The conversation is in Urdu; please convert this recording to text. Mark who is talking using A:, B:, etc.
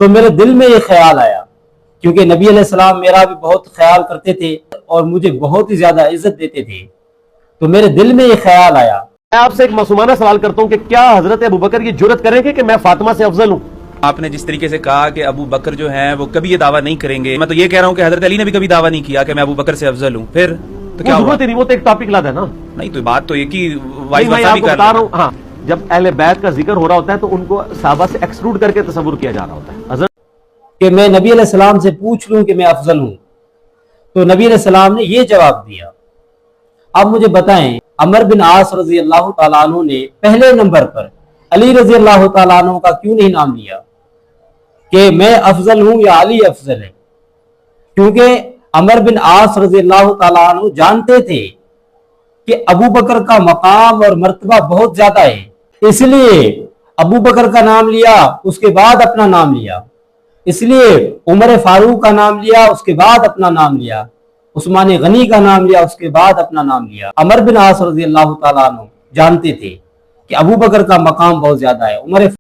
A: تو میرے دل میں یہ خیال آیا، کیونکہ نبی علیہ السلام میرا بھی بہت خیال کرتے تھے اور مجھے بہت ہی زیادہ عزت دیتے تھے، تو میرے دل میں یہ خیال آیا۔
B: میں آپ سے ایک معصومانہ سوال کرتا ہوں کہ کیا حضرت ابوبکر یہ جرأت کریں گے کہ میں فاطمہ سے افضل ہوں؟
C: آپ نے جس طریقے سے کہا کہ ابو بکر جو ہیں وہ کبھی یہ دعویٰ نہیں کریں گے، میں تو یہ کہہ رہا ہوں کہ حضرت علی نے بھی کبھی دعویٰ نہیں کیا کہ میں ابو بکر سے افضل ہوں، پھر تو کیا ہوا؟
B: ضرورت ہی نہیں، وہ تو ایک ٹاپک لاتا ہے نا۔
C: نہیں تو بات تو یہ کہ
B: میں آپ کو بتا رہا ہوں، ہاں جب اہل بیت کا ذکر ہو رہا ہوتا ہے تو ان کو صحابہ سے ایکسکلوڈ کر کے تصور کیا جا رہا ہوتا ہے۔ حضرت
A: کہ میں نبی علیہ السلام سے پوچھ لوں کہ میں افضل ہوں، تو نبی علیہ السلام نے یہ جواب دیا۔ اب مجھے بتائیں، عمر بن عاص رضی اللہ تعالیٰ عنہ نے پہلے نمبر پر علی رضی اللہ تعالیٰ عنہ کا کیوں نہیں نام لیا کہ میں افضل ہوں یا علی افضل ہے؟ کیونکہ عمر بن عاص رضی اللہ تعالیٰ عنہ جانتے تھے کہ ابو بکر کا مقام اور مرتبہ بہت زیادہ ہے، اس لیے ابو بکر کا نام لیا، اس کے بعد اپنا نام لیا، اس لیے عمر فاروق کا نام لیا، اس کے بعد اپنا نام لیا، عثمان غنی کا نام لیا، اس کے بعد اپنا نام لیا۔ عمر بن عاص رضی اللہ تعالیٰ عنہ جانتے تھے کہ ابو بکر کا مقام بہت زیادہ ہے، عمر